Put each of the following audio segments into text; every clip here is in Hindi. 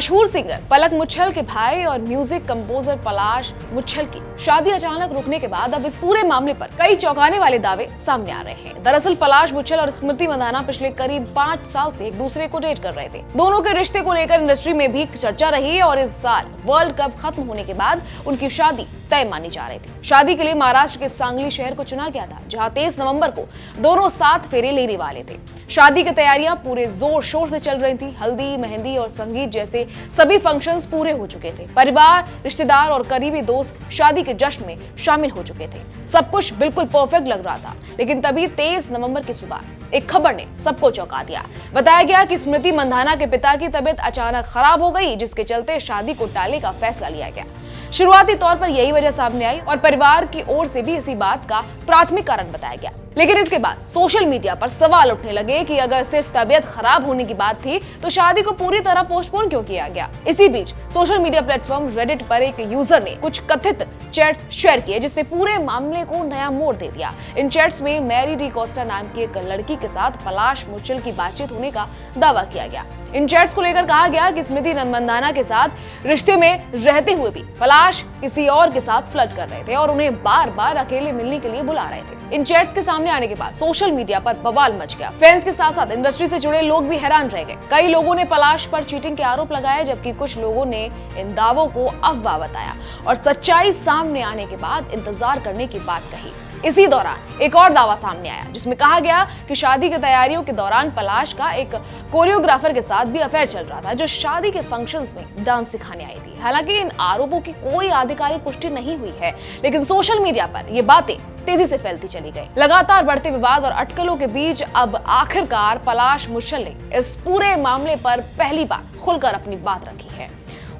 मशहूर सिंगर पलक मुच्छल के भाई और म्यूजिक कंपोजर पलाश मुच्छल की शादी अचानक रुकने के बाद अब इस पूरे मामले पर कई चौंकाने वाले दावे सामने आ रहे हैं। दरअसल पलाश मुच्छल और स्मृति मंदाना पिछले करीब 5 साल से एक दूसरे को डेट कर रहे थे। दोनों के रिश्ते को लेकर इंडस्ट्री में भी चर्चा रही और इस साल वर्ल्ड कप खत्म होने के बाद उनकी शादी तय मानी जा रही थी। शादी के लिए महाराष्ट्र के सांगली शहर को चुना गया था, जहां 23 नवंबर को दोनों 7 फेरे लेने वाले थे। शादी की तैयारियां पूरे जोर शोर से चल रही थी। हल्दी, मेहंदी और संगीत जैसे सभी फंक्शंस पूरे हो चुके थे। परिवार, रिश्तेदार और करीबी दोस्त शादी के जश्न में शामिल हो चुके थे। सब कुछ बिल्कुल परफेक्ट लग रहा था, लेकिन तभी 23 नवंबर की सुबह एक खबर ने सबको चौंका दिया। बताया गया कि स्मृति मंदाना के पिता की तबीयत अचानक खराब हो गई, जिसके चलते शादी को टालने का फैसला लिया गया। शुरुआती तौर पर यही वजह सामने आई और परिवार की ओर से भी इसी बात का प्राथमिक कारण बताया गया। लेकिन इसके बाद सोशल मीडिया पर सवाल उठने लगे कि अगर सिर्फ तबीयत खराब होने की बात थी तो शादी को पूरी तरह पोस्टपोन क्यों किया गया। इसी बीच सोशल मीडिया प्लेटफॉर्म रेडिट पर एक यूजर ने कुछ कथित चैट्स शेयर किए, जिसने पूरे मामले को नया मोड़ दे दिया। इन चैट्स में मैरी डी कोस्टा नाम की एक लड़की के साथ पलाश मुच्छल की बातचीत होने का दावा किया गया। इन चैट्स को लेकर कहा गया कि स्मृति मंदाना के साथ रिश्ते में रहते हुए भी पलाश किसी और के साथ फ्लर्ट कर रहे थे और उन्हें बार बार अकेले मिलने के लिए बुला रहे थे। इन चैट्स के सामने आने के बाद सोशल मीडिया पर बवाल मच गया। फैंस के साथ साथ इंडस्ट्री से जुड़े लोग भी हैरान रह गए। कई लोगों ने पलाश पर चीटिंग के आरोप लगाए, जबकि कुछ लोगों ने इन दावों को अफवाह बताया और सच्चाई सामने आने के बाद इंतजार करने की बात कही। इसी दौरान एक और दावा सामने आया, जिसमें कहा गया कि शादी की तैयारियों के दौरान पलाश का एक कोरियोग्राफर के साथ भी अफेयर चल रहा था, जो शादी के फंक्शंस में डांस सिखाने आई थी। हालांकि इन आरोपों की कोई आधिकारिक पुष्टि नहीं हुई है, लेकिन सोशल मीडिया पर ये बातें तेजी से फैलती चली गई। लगातार बढ़ते विवाद और अटकलों के बीच अब आखिरकार पलाश मुच्छल ने इस पूरे मामले पर पहली बार खुलकर अपनी बात रखी है।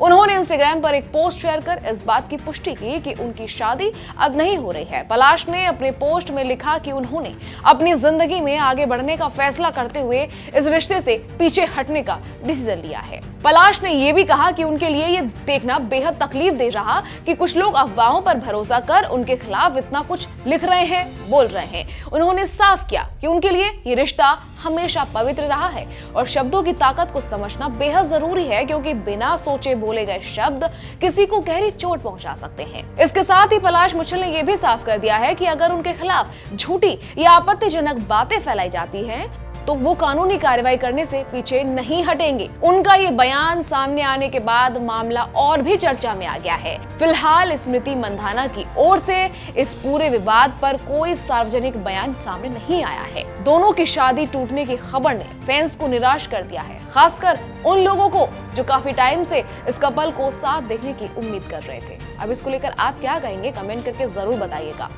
उन्होंने इंस्टाग्राम पर एक पोस्ट शेयर कर इस बात की पुष्टि की कि उनकी शादी अब नहीं हो रही है। पलाश ने अपने पोस्ट में लिखा कि उन्होंने अपनी जिंदगी में आगे बढ़ने का फैसला करते हुए इस रिश्ते से पीछे हटने का डिसीजन लिया है। पलाश ने यह भी कहा कि उनके लिए ये देखना बेहद तकलीफ दे रहा कि कुछ लोग अफवाहों पर भरोसा कर उनके खिलाफ इतना कुछ लिख रहे हैं, बोल रहे हैं। उन्होंने साफ किया कि उनके लिए ये रिश्ता हमेशा पवित्र रहा है और शब्दों की ताकत को समझना बेहद जरूरी है, क्योंकि बिना सोचे बोले गए शब्द किसी को गहरी चोट पहुंचा सकते हैं। इसके साथ ही पलाश मुच्छल ने यह भी साफ कर दिया है कि अगर उनके खिलाफ झूठी या आपत्तिजनक बातें फैलाई जाती हैं तो वो कानूनी कार्रवाई करने से पीछे नहीं हटेंगे। उनका ये बयान सामने आने के बाद मामला और भी चर्चा में आ गया है। फिलहाल स्मृति मंदाना की ओर से इस पूरे विवाद पर कोई सार्वजनिक बयान सामने नहीं आया है। दोनों की शादी टूटने की खबर ने फैंस को निराश कर दिया है, खासकर उन लोगों को जो काफी टाइम से इस कपल को साथ देखने की उम्मीद कर रहे थे। अब इसको लेकर आप क्या कहेंगे, कमेंट करके जरूर बताइएगा।